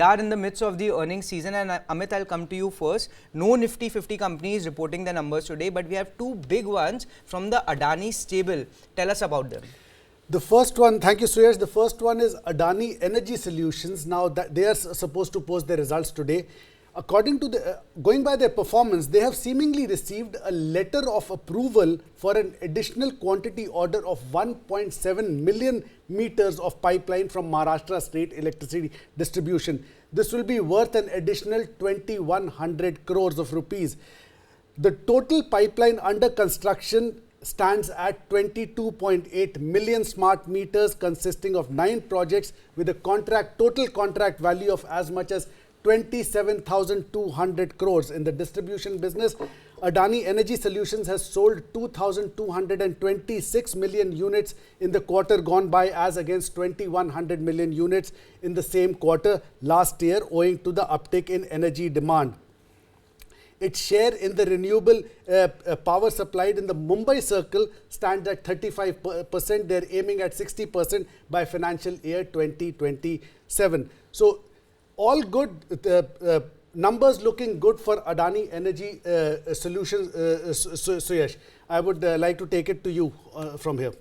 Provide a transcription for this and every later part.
We are in the midst of the earnings season, and Amit, I'll come to you first. No Nifty 50 companies reporting their numbers today, but we have two big ones from the Adani stable. Tell us about them. The first one, thank you, Suyash. The first one is Adani Energy Solutions. Now, that they are supposed to post their results today. According to going by their performance, they have seemingly received a letter of approval for an additional quantity order of 1.7 million meters of pipeline from Maharashtra State Electricity Distribution. This will be worth an additional 2,100 crores of rupees. The total pipeline under construction stands at 22.8 million smart meters consisting of 9 projects with a total contract value of as much as 27,200 crores. In the distribution business, Adani Energy Solutions has sold 2,226 million units in the quarter gone by as against 2,100 million units in the same quarter last year, owing to the uptick in energy demand. Its share in the renewable power supplied in the Mumbai circle stands at 35%. They're aiming at 60% by financial year 2027. So, all good, numbers looking good for Adani Energy Solutions. Suyash, I would like to take it to you from here.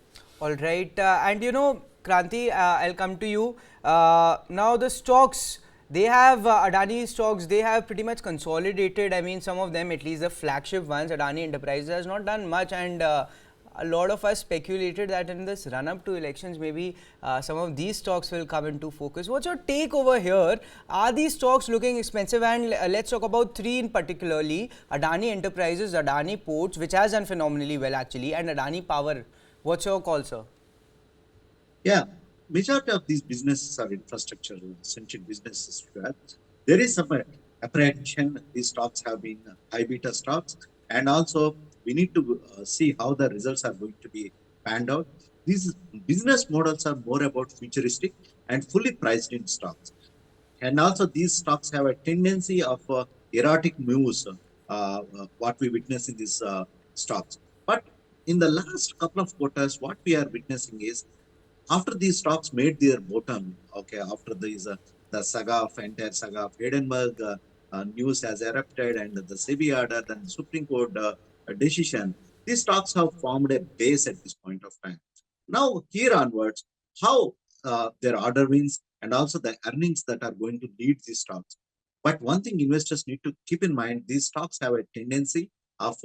All right. And you know, Kranthi, I'll come to you. Now, the stocks, they have Adani stocks, they have pretty much consolidated. I mean, some of them, at least the flagship ones, Adani Enterprises, has not done much. And a lot of us speculated that in this run-up to elections, maybe some of these stocks will come into focus. What's your take over here? Are these stocks looking expensive? And let's talk about three in particularly: Adani Enterprises, Adani Ports, which has done phenomenally well actually, and Adani Power. What's your call, sir? Yeah, majority of these businesses are infrastructure-centric businesses. There is some apprehension. These stocks have been high beta stocks, and also we need to see how the results are going to be panned out. These business models are more about futuristic and fully priced in stocks. And also these stocks have a tendency of erratic moves, what we witness in these stocks. But in the last couple of quarters, what we are witnessing is after these stocks made their bottom, okay, after these the entire saga of Edinburgh news has erupted and the SEBI order, then the Supreme Court decision, these stocks have formed a base at this point of time. Now, here onwards, how their order wins and also the earnings that are going to lead these stocks. But one thing investors need to keep in mind, these stocks have a tendency of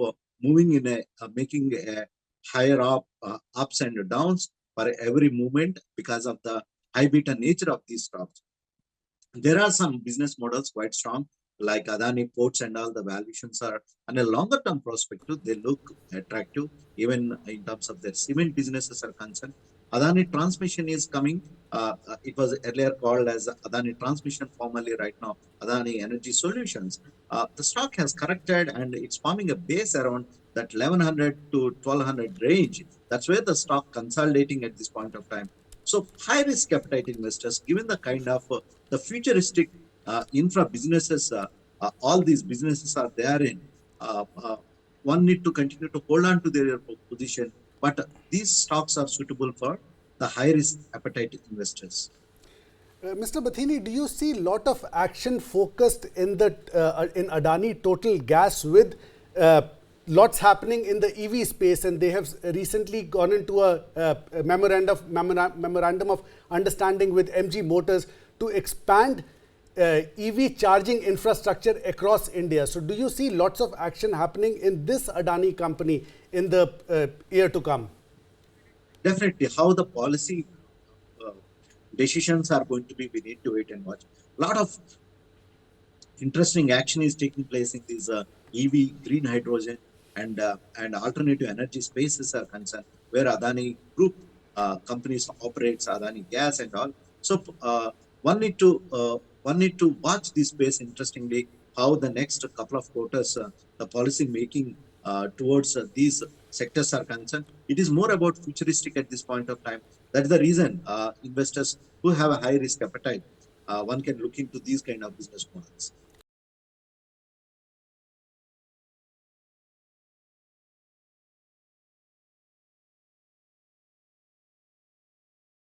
moving in making a higher ups and downs for every movement because of the high beta nature of these stocks. There are some business models quite strong, like Adani Ports and all. The valuations are on a longer term perspective, they look attractive, even in terms of their cement businesses are concerned. Adani Transmission is coming. It was earlier called as Adani Transmission, formerly right now Adani Energy Solutions. The stock has corrected and it's forming a base around that 1100 to 1200 range. That's where the stock consolidating at this point of time. So high risk appetite investors, given the kind of the futuristic infra businesses, all these businesses are there in, one need to continue to hold on to their position. But these stocks are suitable for the high risk appetite investors. Mr. Bathini, do you see a lot of action focused in in Adani Total Gas with lots happening in the EV space, and they have recently gone into a memorandum of understanding with MG Motors to expand EV charging infrastructure across India. So do you see lots of action happening in this Adani company in the year to come? Definitely, how the policy decisions are going to be, we need to wait and watch. A lot of interesting action is taking place in these EV, green hydrogen, and alternative energy spaces are concerned, where Adani Group companies operates, Adani Gas and all. So one need to watch this space interestingly, how the next couple of quarters the policy making towards these sectors are concerned. It is more about futuristic at this point of time. That's the reason investors who have a high risk appetite, one can look into these kind of business models.